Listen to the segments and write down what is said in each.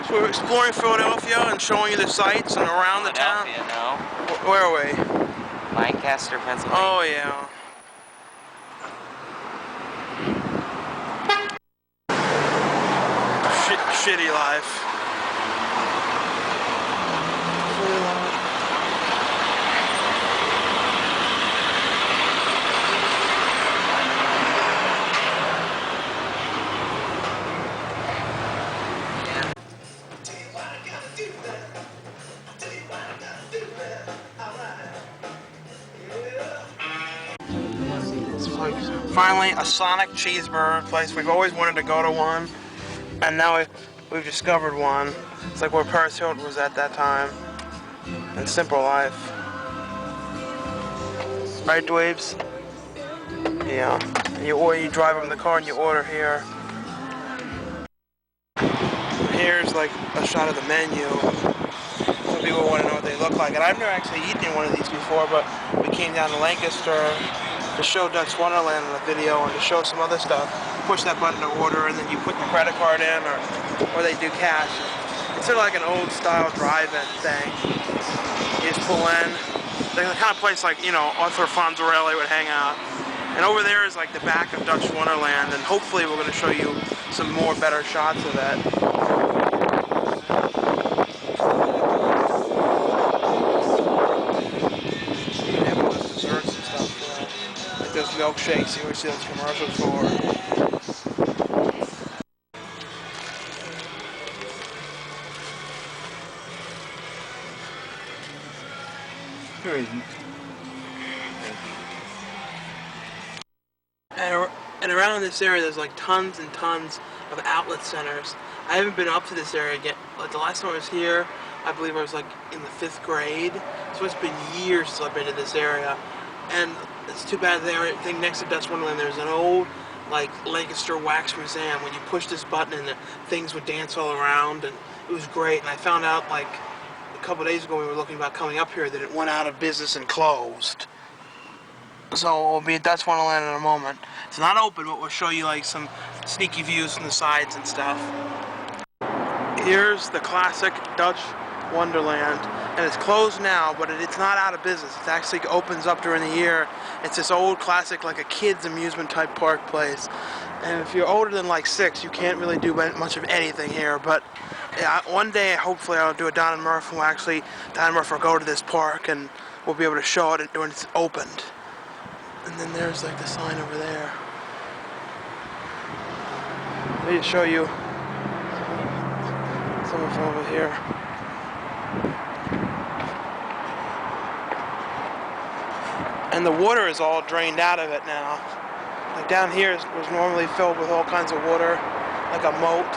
So we're exploring Philadelphia and showing you the sights and around the town. No. Where are we? Lancaster, Pennsylvania. Oh yeah. Shitty life. Finally, a Sonic cheeseburger place. We've always wanted to go to one, and now we've discovered one. It's like where Paris Hilton was at that time. And Simple Life. Right, Dweebs? Yeah. You drive up in the car and you order here. Here's like a shot of the menu. Some people want to know what they look like. And I've never actually eaten one of these before, but we came down to Lancaster to show Dutch Wonderland in a video and to show some other stuff. Push that button to order, and then you put your credit card in, or they do cash. It's sort of like an old style drive-in thing. You just pull in. The kind of place like, you know, Arthur Fonzarelli would hang out. And over there is like the back of Dutch Wonderland, and hopefully we're going to show you some more better shots of it. Those milkshakes you always see those commercials for. And around this area there's like tons and tons of outlet centers. I haven't been up to this area yet. Like the last time I was here, I believe I was like in the 5th grade. So it's been years since I've been to this area. And it's too bad I think next to Dutch Wonderland there's an old like Lancaster wax museum. When you push this button and the things would dance all around, and it was great. And I found out like a couple of days ago when we were looking about coming up here that it went out of business and closed. So we'll be at Dutch Wonderland in a moment. It's not open, but we'll show you like some sneaky views from the sides and stuff. Here's the classic Dutch Wonderland, and it's closed now, but it's not out of business. It actually opens up during the year. It's this old classic, like a kid's amusement type park place. And if you're older than like 6, you can't really do much of anything here. But yeah, one day, hopefully, I'll do a Don and Murph. Don and Murph will go to this park, and we'll be able to show it when it's opened. And then there's like the sign over there. Let me show you some from over here. And the water is all drained out of it now. Like down here was normally filled with all kinds of water, like a moat.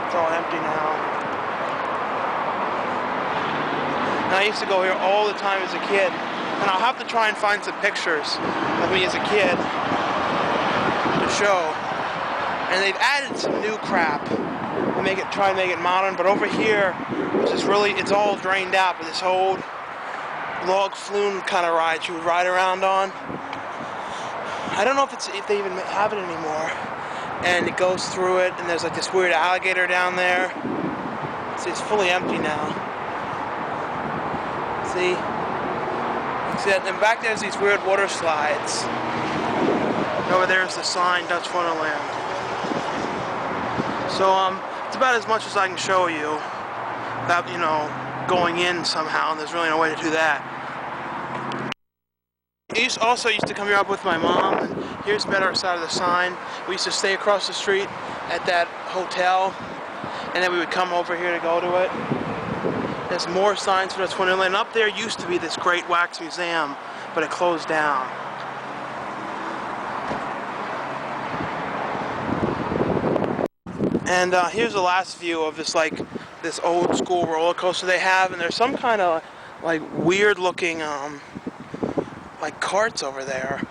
It's all empty now. And I used to go here all the time as a kid. And I'll have to try and find some pictures of me as a kid to show. And they've added some new crap to try and make it modern. But over here, it's all drained out with this old log flume kind of ride you would ride around on. I don't know if they even have it anymore. And it goes through it, and there's like this weird alligator down there. See, it's fully empty now. See? And back there's these weird water slides. And over there's the sign, Dutch Wonderland. So it's about as much as I can show you without, you know, going in somehow, and there's really no way to do that. I also used to come here up with my mom, and here's the better side of the sign. We used to stay across the street at that hotel, and then we would come over here to go to it. There's more signs for Dutch Wonderland. Up there used to be this great wax museum, but it closed down. And here's the last view of this old school roller coaster they have, and there's some kind of like weird looking like carts over there.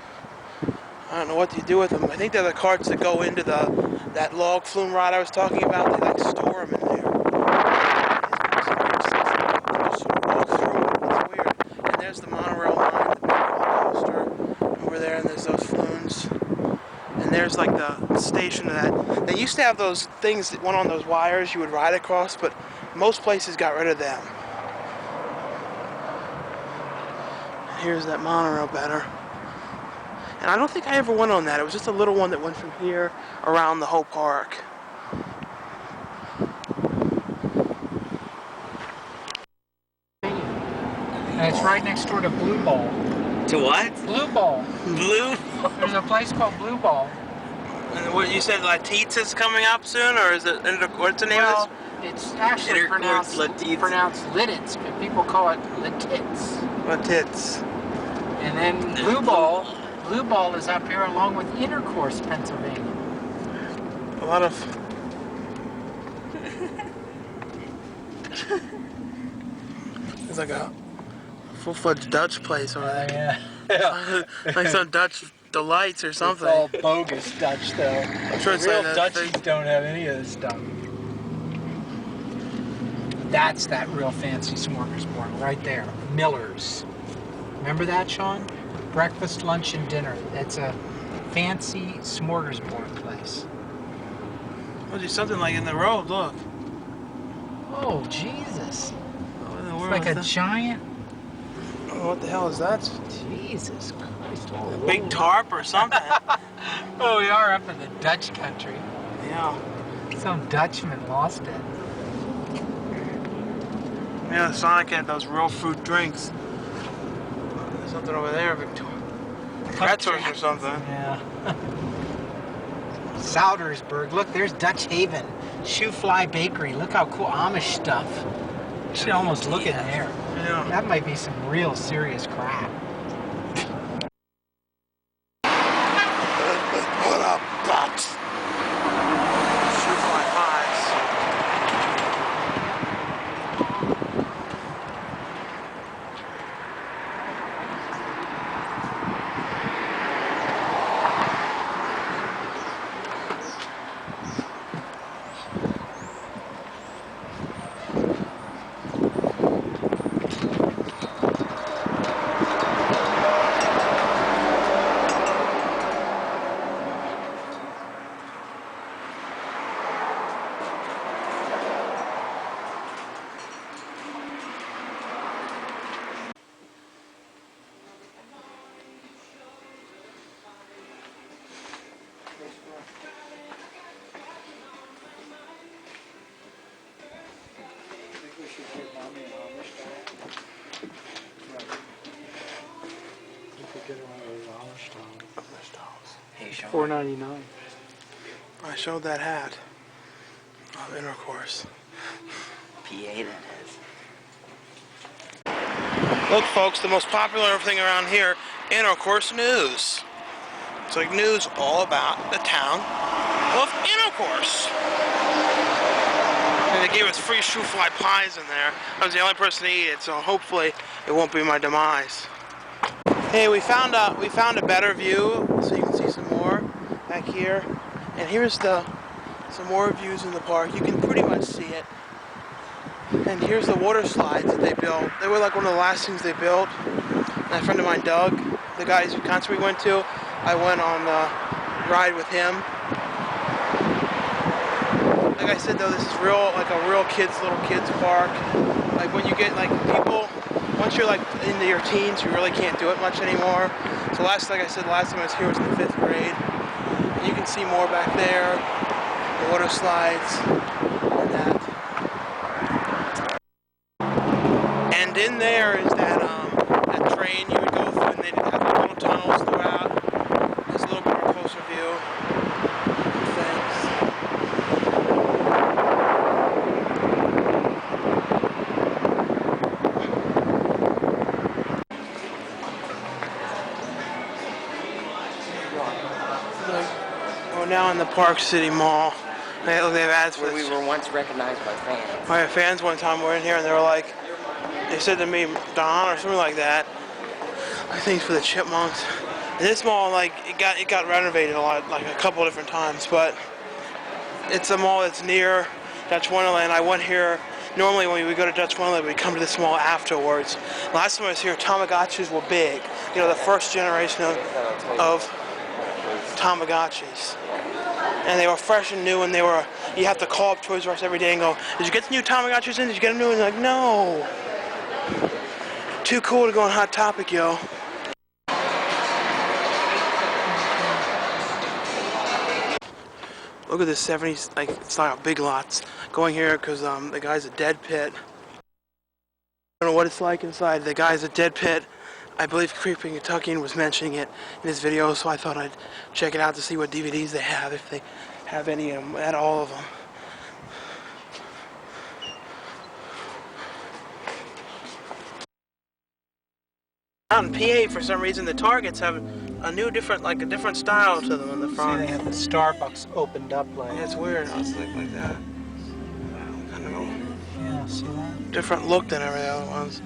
I don't know what you do with them. I think they're the carts that go into that log flume ride I was talking about. They like store them in there. There's the monorail line, the big roller coaster over there, and there's those flumes. And there's like the the station that they used to have those things that went on those wires you would ride across, but most places got rid of them. Here's that monorail better. And I don't think I ever went on that. It was just a little one that went from here around the whole park. And it's right next door to Blue Ball. To what? Blue Ball. Blue? There's a place called Blue Ball. And what you said, Latitz is coming up soon, or is it? What's the name of this? It's actually Intercourse pronounced Lititz, but people call it Latitz. Latitz. And then Blue Ball is up here along with Intercourse, Pennsylvania. A lot of. It's like a full-fledged Dutch place over there. Yeah. Like some Dutch delights or something. It's all bogus Dutch, though. I'm sure it's Real like that Dutchies thing. don't have any of this stuff. That's that real fancy smorgasbord right there. Miller's. Remember that, Sean? Breakfast, lunch, and dinner. That's a fancy smorgasbord place. Oh, there's something like in the road. Look. Oh, Jesus. What in the It's world like is a that? giant... Oh, what the hell is that? Jesus Christ. A big tarp or something? Oh, we are up in the Dutch country. Yeah. Some Dutchman lost it. Yeah, Sonic had those real fruit drinks. There's something over there, Victoria. Pretzels or something. Yeah. Soudersburg. Look, there's Dutch Haven. Shoe Fly Bakery. Look how cool. Amish stuff. You should almost look in there. Yeah. That might be some real serious crap. What up, Dutch? Shoot my pies. Hey, Sean. $4.99. I showed that hat of Intercourse. PA, that is. Look, folks, the most popular thing around here, Intercourse News. It's like news all about the town of Intercourse. And they gave us free shoe fly pies in there. I was the only person to eat it, so hopefully it won't be my demise. Hey, we found a better view, so you can see some more back here. And here's some more views in the park. You can pretty much see it. And here's the water slides that they built. They were like one of the last things they built. And a friend of mine, Doug, the guy's concert we went to, I went on the ride with him. Like I said though, this is like a real little kids park. Like when you get like people, once you're like into your teens, you really can't do it much anymore. So like I said, last time I was here was in the 5th grade. And you can see more back there, the water slides, and that. And in there is that train you would go through, and they'd have little tunnels throughout. There's a little bit more closer view of things. We're now in the Park City Mall. They have ads for Where we this. were once recognized by fans. My fans one time were in here and they were like, they said to me, Don, or something like that. I think it's for the Chipmunks. And this mall, like, it got renovated a lot, like a couple of different times, but it's a mall that's near Dutch Wonderland. I went here, normally when we go to Dutch Wonderland, we come to this mall afterwards. Last time I was here, Tamagotchis were big. You know, the first generation of Tamagotchis. and they were fresh and new, and they were, you have to call up Toys R Us every day and go, did you get the new Tamagotchis in? Did you get them new? And they're like, no. Too cool to go on Hot Topic, yo. Look at this 70s like style Big Lots. Going here because the guy's a dead pit. I don't know what it's like inside. The guy's a dead pit. I believe Creeping Kentuckian was mentioning it in his video, so I thought I'd check it out to see what DVDs they have, if they have any of them, at all of them. Out in PA, for some reason, the Targets have a new, different style to them in the front. See, they have the Starbucks opened up like. Yeah, it's weird. I was like that. Kind of Yeah, see that? different look than every other ones.